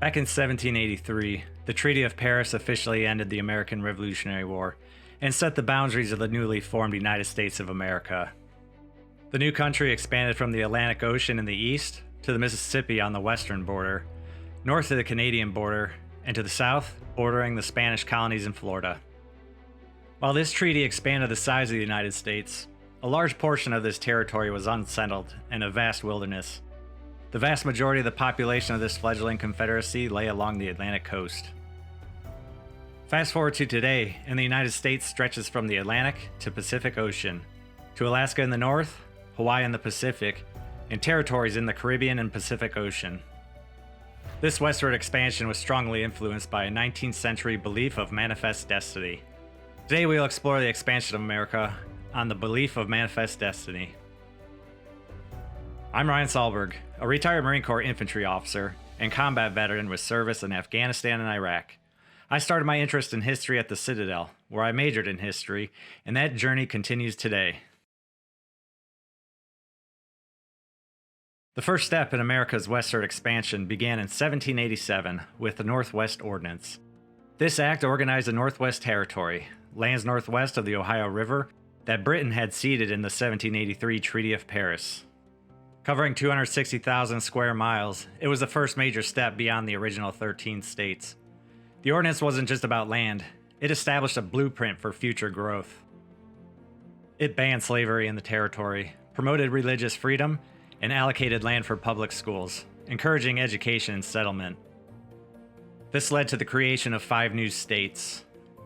Back in 1783, the Treaty of Paris officially ended the American Revolutionary War and set the boundaries of the newly formed United States of America. The new country expanded from the Atlantic Ocean in the east to the Mississippi on the western border, north to the Canadian border, and to the south, bordering the Spanish colonies in Florida. While this treaty expanded the size of the United States, a large portion of this territory was unsettled and a vast wilderness. The vast majority of the population of this fledgling confederacy lay along the Atlantic coast. Fast forward to today, and the United States stretches from the Atlantic to Pacific Ocean, to Alaska in the north, Hawaii in the Pacific, and territories in the Caribbean and Pacific Ocean. This westward expansion was strongly influenced by a 19th century belief of manifest destiny. Today we will explore the expansion of America on the belief of manifest destiny. I'm Ryan Sahlberg, a retired Marine Corps infantry officer and combat veteran with service in Afghanistan and Iraq. I started my interest in history at the Citadel, where I majored in history, and that journey continues today. The first step in America's westward expansion began in 1787 with the Northwest Ordinance. This act organized the Northwest Territory, lands northwest of the Ohio River, that Britain had ceded in the 1783 Treaty of Paris. Covering 260,000 square miles, it was the first major step beyond the original 13 states. The ordinance wasn't just about land, it established a blueprint for future growth. It banned slavery in the territory, promoted religious freedom, and allocated land for public schools, encouraging education and settlement. This led to the creation of 5 new states: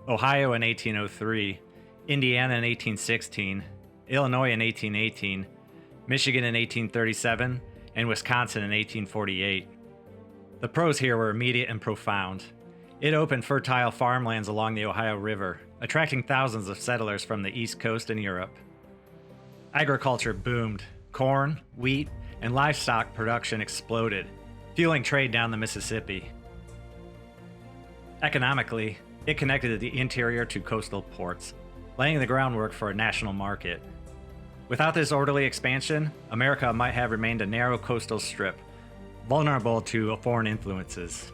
Ohio in 1803, Indiana in 1816, Illinois in 1818, Michigan in 1837, and Wisconsin in 1848. The pros here were immediate and profound. It opened fertile farmlands along the Ohio River, attracting thousands of settlers from the East Coast and Europe. Agriculture boomed. Corn, wheat, and livestock production exploded, fueling trade down the Mississippi. Economically, it connected the interior to coastal ports, laying the groundwork for a national market. Without this orderly expansion, America might have remained a narrow coastal strip, vulnerable to foreign influences.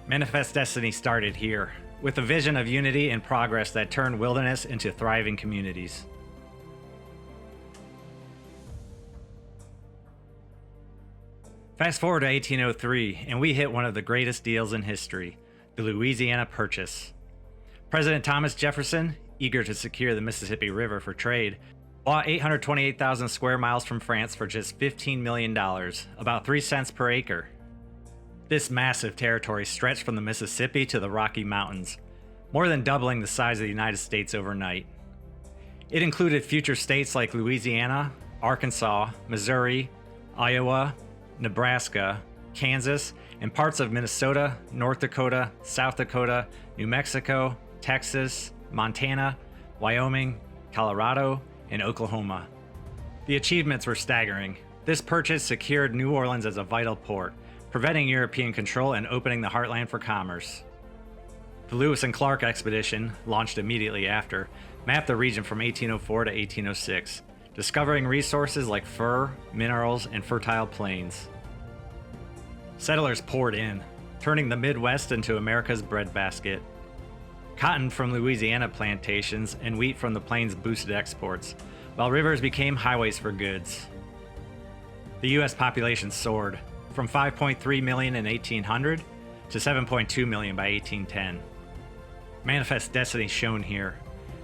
Manifest Destiny started here, with a vision of unity and progress that turned wilderness into thriving communities. Fast forward to 1803, and we hit one of the greatest deals in history, the Louisiana Purchase. President Thomas Jefferson, eager to secure the Mississippi River for trade, bought 828,000 square miles from France for just $15 million, about 3 cents per acre. This massive territory stretched from the Mississippi to the Rocky Mountains, more than doubling the size of the United States overnight. It included future states like Louisiana, Arkansas, Missouri, Iowa, Nebraska, Kansas, and parts of Minnesota, North Dakota, South Dakota, New Mexico, Texas, Montana, Wyoming, Colorado, and Oklahoma. The achievements were staggering. This purchase secured New Orleans as a vital port, preventing European control and opening the heartland for commerce. The Lewis and Clark expedition, launched immediately after, mapped the region from 1804 to 1806, discovering resources like fur, minerals, and fertile plains. Settlers poured in, turning the Midwest into America's breadbasket. Cotton from Louisiana plantations and wheat from the plains boosted exports, while rivers became highways for goods. The U.S. population soared, from 5.3 million in 1800 to 7.2 million by 1810. Manifest destiny shown here.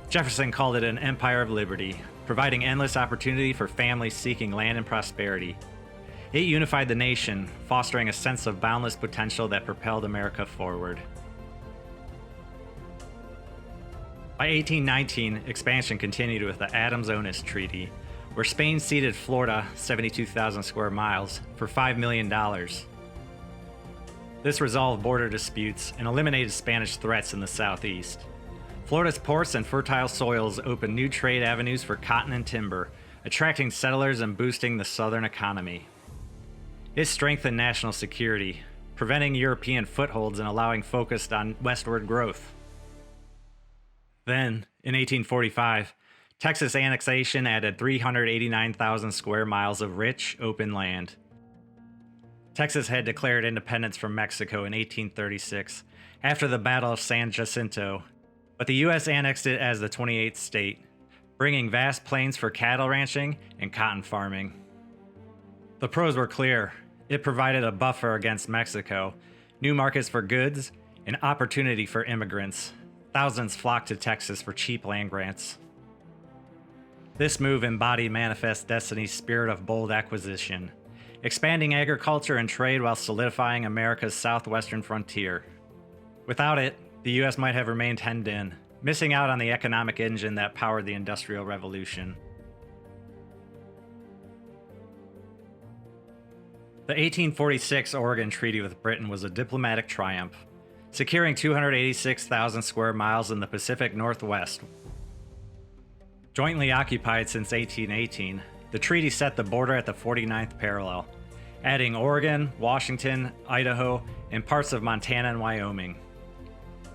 Jefferson called it an empire of liberty, providing endless opportunity for families seeking land and prosperity. It unified the nation, fostering a sense of boundless potential that propelled America forward. By 1819, expansion continued with the Adams-Onis Treaty, where Spain ceded Florida, 72,000 square miles, for $5 million. This resolved border disputes and eliminated Spanish threats in the southeast. Florida's ports and fertile soils opened new trade avenues for cotton and timber, attracting settlers and boosting the southern economy. It strengthened national security, preventing European footholds and allowing focus on westward growth. Then, in 1845, Texas annexation added 389,000 square miles of rich, open land. Texas had declared independence from Mexico in 1836 after the Battle of San Jacinto, but the U.S. annexed it as the 28th state, bringing vast plains for cattle ranching and cotton farming. The pros were clear. It provided a buffer against Mexico, new markets for goods, and opportunity for immigrants. Thousands flocked to Texas for cheap land grants. This move embodied Manifest Destiny's spirit of bold acquisition, expanding agriculture and trade while solidifying America's southwestern frontier. Without it, the U.S. might have remained hemmed in, missing out on the economic engine that powered the Industrial Revolution. The 1846 Oregon Treaty with Britain was a diplomatic triumph, securing 286,000 square miles in the Pacific Northwest. Jointly occupied since 1818, the treaty set the border at the 49th parallel, adding Oregon, Washington, Idaho, and parts of Montana and Wyoming.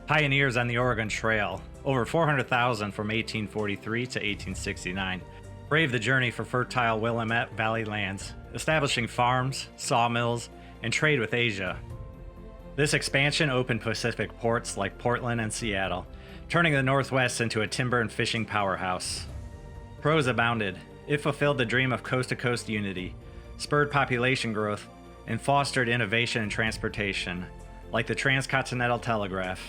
Pioneers on the Oregon Trail, over 400,000 from 1843 to 1869, braved the journey for fertile Willamette Valley lands, establishing farms, sawmills, and trade with Asia. This expansion opened Pacific ports like Portland and Seattle, turning the Northwest into a timber and fishing powerhouse. Pros abounded. It fulfilled the dream of coast-to-coast unity, spurred population growth, and fostered innovation in transportation, like the transcontinental telegraph.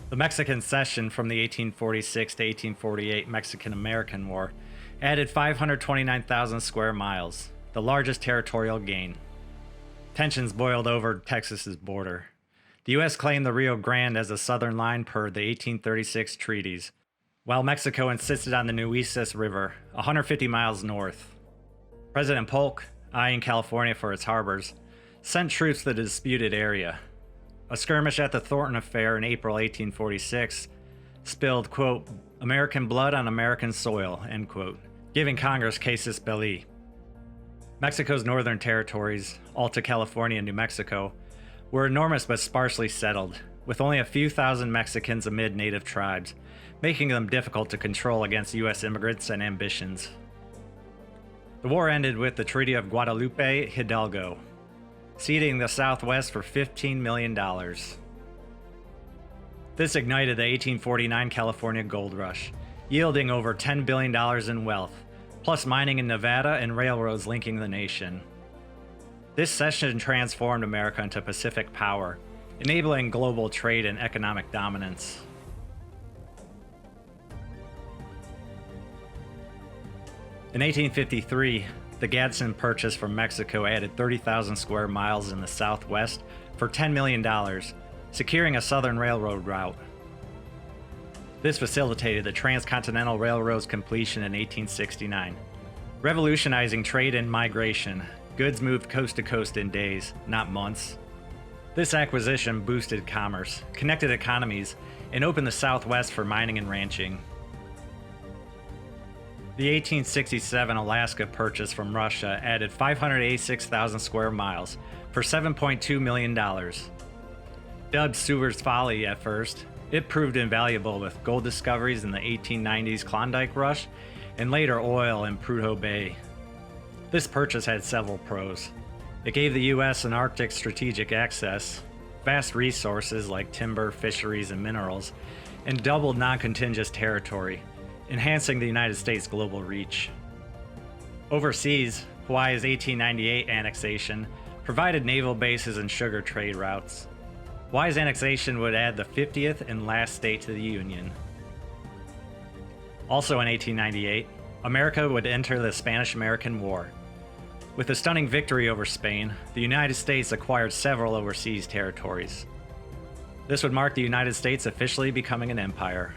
The Mexican Cession from the 1846 to 1848 Mexican-American War added 529,000 square miles, the largest territorial gain. Tensions boiled over Texas's border. The U.S. claimed the Rio Grande as a southern line per the 1836 treaties, while Mexico insisted on the Nueces River, 150 miles north. President Polk, eyeing California for its harbors, sent troops to the disputed area. A skirmish at the Thornton Affair in April 1846 spilled, quote, American blood on American soil, end quote, giving Congress casus belli. Mexico's northern territories, Alta California and New Mexico, were enormous but sparsely settled, with only a few thousand Mexicans amid native tribes, making them difficult to control against U.S. immigrants and ambitions. The war ended with the Treaty of Guadalupe Hidalgo, ceding the Southwest for $15 million. This ignited the 1849 California gold rush, yielding over $10 billion in wealth, plus mining in Nevada and railroads linking the nation. This cession transformed America into Pacific power, enabling global trade and economic dominance. In 1853, the Gadsden Purchase from Mexico added 30,000 square miles in the southwest for $10 million, securing a southern railroad route. This facilitated the Transcontinental Railroad's completion in 1869, revolutionizing trade and migration. Goods moved coast to coast in days, not months. This acquisition boosted commerce, connected economies, and opened the Southwest for mining and ranching. The 1867 Alaska Purchase from Russia added 586,000 square miles for $7.2 million. Dubbed Sewer's Folly at first, it proved invaluable with gold discoveries in the 1890s Klondike Rush and later oil in Prudhoe Bay. This purchase had several pros. It gave the U.S. an Arctic strategic access, vast resources like timber, fisheries, and minerals, and doubled non-contiguous territory, enhancing the United States' global reach. Overseas, Hawaii's 1898 annexation provided naval bases and sugar trade routes. Hawaii's annexation would add the 50th and last state to the Union. Also in 1898, America would enter the Spanish-American War. With a stunning victory over Spain, the United States acquired several overseas territories. This would mark the United States officially becoming an empire.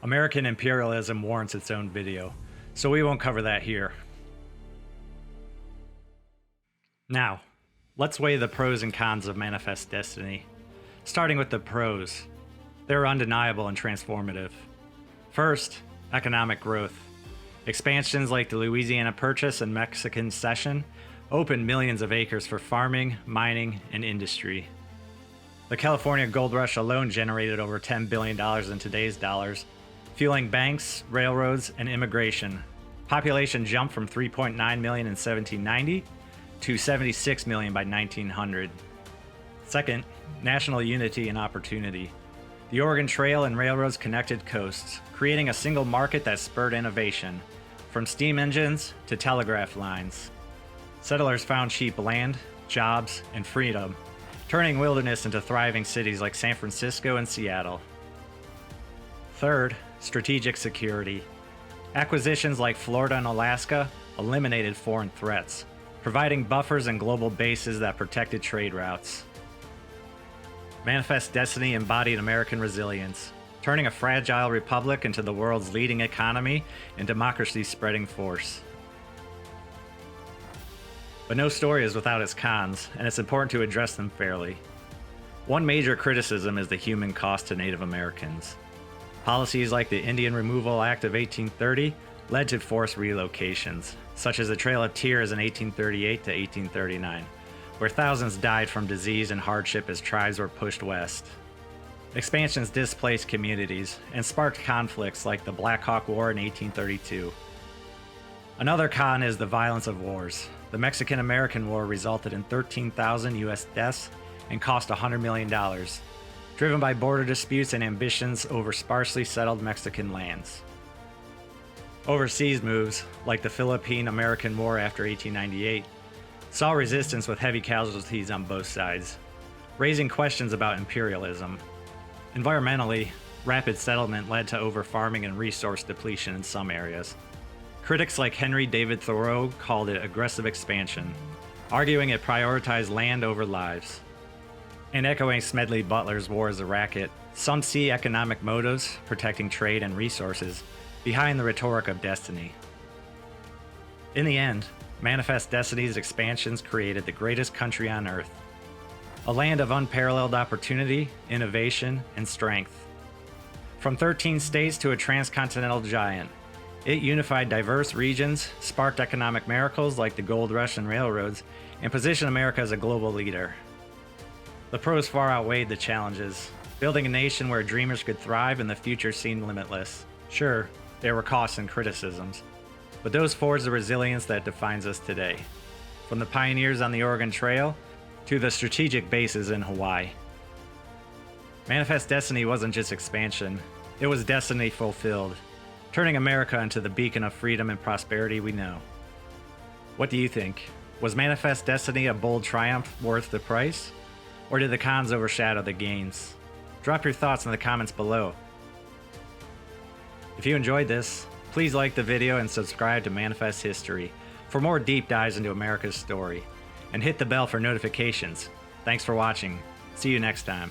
American imperialism warrants its own video, so we won't cover that here. Now, let's weigh the pros and cons of Manifest Destiny. Starting with the pros. They're undeniable and transformative. First, economic growth. Expansions like the Louisiana Purchase and Mexican Cession opened millions of acres for farming, mining, and industry. The California Gold Rush alone generated over $10 billion in today's dollars, fueling banks, railroads, and immigration, Population jumped from 3.9 million in 1790 to 76 million by 1900. Second, national unity and opportunity. The Oregon Trail and railroads connected coasts, creating a single market that spurred innovation, from steam engines to telegraph lines. Settlers found cheap land, jobs, and freedom, turning wilderness into thriving cities like San Francisco and Seattle. Third, strategic security. Acquisitions like Florida and Alaska eliminated foreign threats, providing buffers and global bases that protected trade routes. Manifest Destiny embodied American resilience, turning a fragile republic into the world's leading economy and democracy's spreading force. But no story is without its cons, and it's important to address them fairly. One major criticism is the human cost to Native Americans. Policies like the Indian Removal Act of 1830 led to forced relocations, such as the Trail of Tears in 1838 to 1839, where thousands died from disease and hardship as tribes were pushed west. Expansions displaced communities and sparked conflicts like the Black Hawk War in 1832. Another con is the violence of wars. The Mexican-American War resulted in 13,000 U.S. deaths and cost $100 million, driven by border disputes and ambitions over sparsely settled Mexican lands. Overseas moves, like the Philippine-American War after 1898, saw resistance with heavy casualties on both sides, raising questions about imperialism. Environmentally, rapid settlement led to over-farming and resource depletion in some areas. Critics like Henry David Thoreau called it aggressive expansion, arguing it prioritized land over lives. And echoing Smedley Butler's War as a Racket, some see economic motives, protecting trade and resources, behind the rhetoric of destiny. In the end, Manifest Destiny's expansions created the greatest country on earth, a land of unparalleled opportunity, innovation, and strength. From 13 states to a transcontinental giant, it unified diverse regions, sparked economic miracles like the gold rush and railroads, and positioned America as a global leader. The pros far outweighed the challenges, building a nation where dreamers could thrive and the future seemed limitless. Sure, there were costs and criticisms, but those forged the resilience that defines us today. From the pioneers on the Oregon Trail to the strategic bases in Hawaii. Manifest Destiny wasn't just expansion, it was destiny fulfilled, turning America into the beacon of freedom and prosperity we know. What do you think? Was Manifest Destiny a bold triumph worth the price? Or did the cons overshadow the gains? Drop your thoughts in the comments below. If you enjoyed this, please like the video and subscribe to Manifest History for more deep dives into America's story. And hit the bell for notifications. Thanks for watching. See you next time.